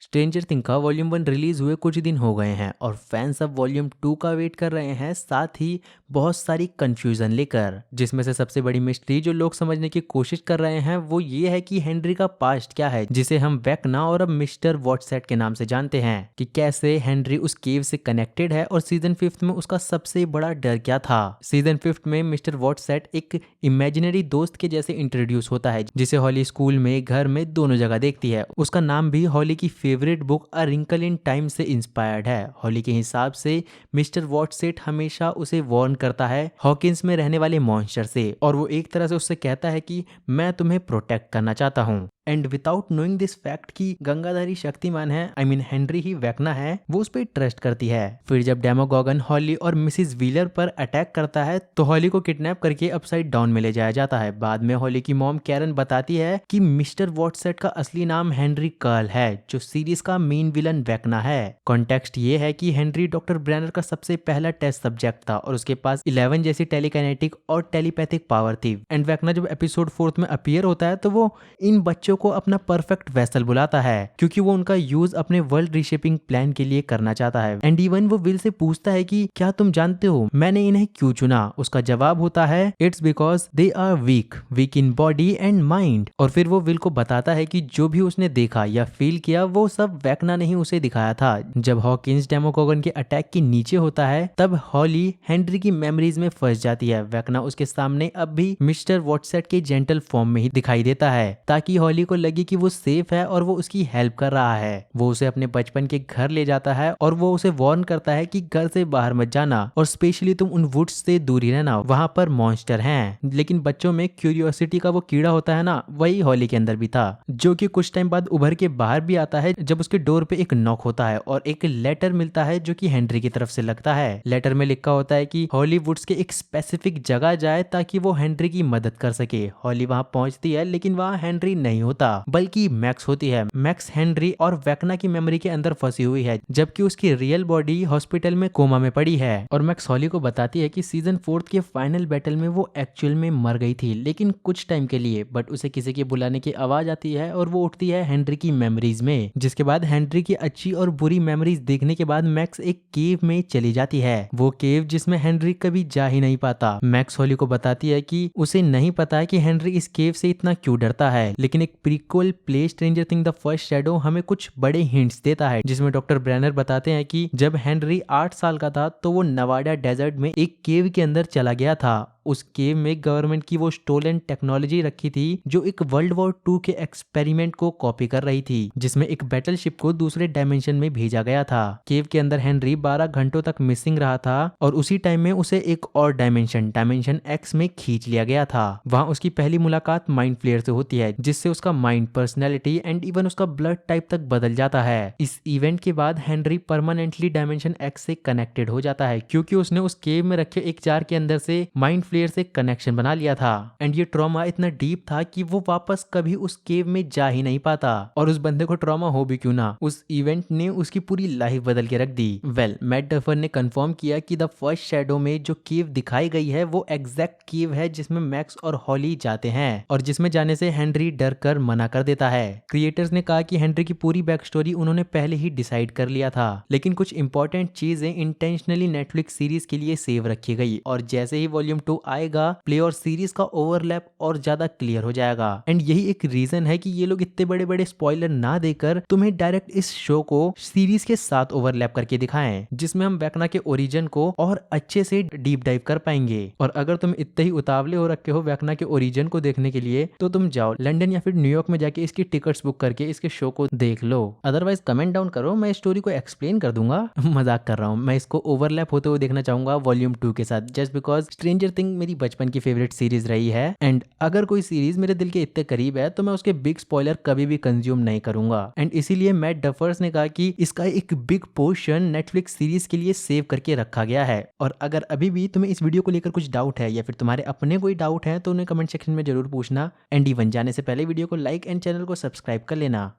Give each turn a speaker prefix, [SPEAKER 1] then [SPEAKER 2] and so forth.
[SPEAKER 1] Stranger thing का volume 1 release हुए कुछ दिन हो गए हैं और फैंस अब वॉल्यूम 2 का वेट कर रहे हैं, साथ ही बहुत सारी कंफ्यूजन लेकर। जिसमें से सबसे बड़ी मिस्ट्री जो लोग समझने की कोशिश कर रहे हैं वो ये है कि हेनरी का पास्ट क्या है, जिसे हम वेक्ना और अब मिस्टर वॉटसेट के नाम से जानते हैं। कि कैसे हेनरी उस केव से कनेक्टेड है और सीजन 5 में उसका सबसे बड़ा डर क्या था। सीजन 5 में मिस्टर वॉटसेट एक इमेजिनरी दोस्त के जैसे इंट्रोड्यूस होता है, जिसे हॉली स्कूल में, घर में, दोनों जगह देखती है। उसका नाम भी हॉली की favourite book a wrinkle in time से इंस्पायर्ड है। हॉली के हिसाब से मिस्टर वॉटसेट हमेशा उसे वार्न करता है हॉकिंस में रहने वाले मॉन्स्टर से, और वो एक तरह से उससे कहता है कि मैं तुम्हें प्रोटेक्ट करना चाहता हूँ। And without knowing this fact कि गंगाधारी शक्तिमान है, आई मीन हेनरी ही वेक्ना है, वो उस पर ट्रस्ट करती है। फिर जब डेमोगॉगन हॉली और मिसिस व्हीलर पर अटैक करता है तो हॉली को किडनैप करके अपसाइड डाउन में ले जाया जाता है। बाद में हॉली की मॉम कैरन बताती है कि मिस्टर वॉटसेट का असली नाम हेनरी कर्ल है, जो सीरीज का मेन विलन वेक्ना है। कॉन्टेक्स्ट ये है कि हेनरी डॉक्टर ब्रैनर का सबसे पहला टेस्ट सब्जेक्ट था और उसके पास 11 जैसी टेलीकाइनेटिक और टेलीपैथिक पावर थी। एंड वेक्ना जब एपिसोड 4 में अपीयर होता है तो वो इन बच्चों को अपना परफेक्ट वेसल बुलाता है, क्योंकि वो उनका यूज अपने वर्ल्ड रीशेपिंग प्लान के लिए करना चाहता है। एंड इवन वो विल से पूछता है कि क्या तुम जानते हो मैंने इन्हें क्यों चुना। उसका जवाब होता है it's because they are weak in body and mind. और फिर वो विल को बताता है कि जो भी उसने देखा या फील किया वो सब वेक्ना ने ही उसे दिखाया था। जब हॉकिंस डेमोगॉगन के अटैक के नीचे होता है तब हॉली हेनरी की मेमोरीज में फंस जाती है। वेक्ना उसके सामने अब भी मिस्टर वॉटसेट के जेंटल फॉर्म में ही दिखाई देता है, ताकि हॉली को लगे कि वो सेफ है और वो उसकी हेल्प कर रहा है। वो उसे अपने बचपन के घर ले जाता है और वो उसे वार्न करता है कि घर से बाहर मत जाना और स्पेशली तुम उन वुड्स से दूर ही रहना, वहां पर मॉन्स्टर हैं। लेकिन बच्चों में क्यूरियोसिटी का वो कीड़ा होता है ना, वही हॉली के अंदर भी था, जो कि कुछ टाइम बाद उभर के बाहर भी आता है जब उसके डोर पे एक नॉक होता है और एक लेटर मिलता है जो कि हेनरी की तरफ से लगता है। लेटर में लिखा होता है कि हॉली वुड्स के एक स्पेसिफिक जगह जाए ताकि वो हेनरी की मदद कर सके। हॉली वहां पहुंचती है लेकिन वहां हेनरी नहीं होता, बल्कि मैक्स होती है। मैक्स हेनरी और वेक्ना की मेमोरी के अंदर फंसी हुई है, जबकि उसकी रियल बॉडी हॉस्पिटल में कोमा में पड़ी है। और मैक्स हॉली को बताती है कि सीजन 4 के फाइनल बैटल में वो एक्चुअल में मर गई थी, लेकिन कुछ टाइम के लिए। बट उसे किसी के बुलाने की आवाज आती है और वो उठती है हेनरी की मेमोरीज में। जिसके बाद हेनरी की अच्छी और बुरी मेमोरीज देखने के बाद मैक्स एक केव में चली जाती है, वो केव जिसमें हेनरी कभी जा ही नहीं पाता। मैक्स हॉली को बताती है कि उसे नहीं पता है कि हेनरी इस केव से इतना क्यों डरता है, लेकिन एक prequel play stranger thing the first shadow हमें कुछ बड़े हिंट्स देता है, जिसमें डॉक्टर ब्रैनर बताते हैं कि जब हेनरी 8 साल का था तो वो नवाडा डेजर्ट में एक केव के अंदर चला गया था। उस केव में गवर्नमेंट की वो स्टोलन टेक्नोलॉजी रखी थी जो एक वर्ल्ड वॉर 2 के एक्सपेरिमेंट को कॉपी कर रही थी, जिसमें एक बैटलशिप को दूसरे डायमेंशन में भेजा गया था। केव के अंदर हेनरी 12 घंटों तक मिसिंग रहा था और उसी टाइम में उसे एक और डायमेंशन एक्स में खींच लिया गया था। वहां उसकी पहली मुलाकात माइंड फ्लेयर से होती है, जिससे उसका माइंड, पर्सनैलिटी एंड इवन उसका ब्लड टाइप तक बदल जाता है। इस इवेंट के बाद हेनरी परमानेंटली डायमेंशन एक्स से कनेक्टेड हो जाता है, क्योंकि उसने उस केव में रखे एक जार के अंदर से माइंड फ्लेयर से कनेक्शन बना लिया था। एंड ये ट्रॉमा इतना डीप था कि वो वापस कभी उस केव में जा ही नहीं पाता। और उस बंदे को ट्रॉमा हो भी क्यों ना, उस इवेंट ने उसकी पूरी लाइफ बदल के रख दी। मैट डफर ने कंफर्म किया कि द फर्स्ट शैडो में जो केव दिखाई गई है वो एग्जैक्ट केव है जिसमें मैक्स और हॉली जाते हैं और जिसमें जाने से हेनरी डर कर मना कर देता है। क्रिएटर्स ने कहा कि हेनरी की पूरी बैक स्टोरी उन्होंने पहले ही डिसाइड कर लिया था, लेकिन कुछ इंपॉर्टेंट चीजें इंटेंशनली नेटफ्लिक्स सीरीज के लिए सेव रखी गई और जैसे ही वॉल्यूम 2 आएगा प्ले और सीरीज का ओवरलैप और ज्यादा क्लियर हो जाएगा। एंड यही एक रीजन है कि ये लोग इतने बड़े बड़े स्पॉइलर ना देकर तुम्हें डायरेक्ट इस शो को सीरीज के साथ ओवरलैप करके दिखाएं, जिसमें हम वेक्ना के ओरिजिन को और अच्छे से डीप डाइव कर पाएंगे। और अगर तुम इतने ही उतावले हो रखे हो वेक्ना के ओरिजिन को देखने के लिए तो तुम जाओ लंदन या फिर न्यूयॉर्क में जाके इसकी टिकट्स बुक करके इसके शो को देख लो। अदरवाइज कमेंट डाउन करो, मैं स्टोरी को एक्सप्लेन कर दूंगा। मजाक कर रहा हूँ, मैं इसको ओवरलैप होते हुए देखना चाहूंगा वॉल्यूम 2 के साथ, जस्ट बिकॉज स्ट्रेंजर थिंग मेरी बचपन की फेवरेट सीरीज रही है। एंड अगर कोई सीरीज मेरे दिल के इतने करीब है तो मैं उसके बिग स्पॉइलर कभी भी कंज्यूम नहीं करूंगा। एंड इसीलिए मैट डफर्स ने कहा कि इसका एक बिग पोर्शन नेटफ्लिक्स सीरीज के लिए सेव करके रखा गया है। और अगर अभी भी तुम्हें इस वीडियो को लेकर कुछ डाउट है या फिर तुम्हारे अपने कोई डाउट है तो उन्हें कमेंट सेक्शन में जरूर पूछना। एंड इवन जाने से पहले वीडियो को लाइक एंड चैनल को सब्सक्राइब कर लेना।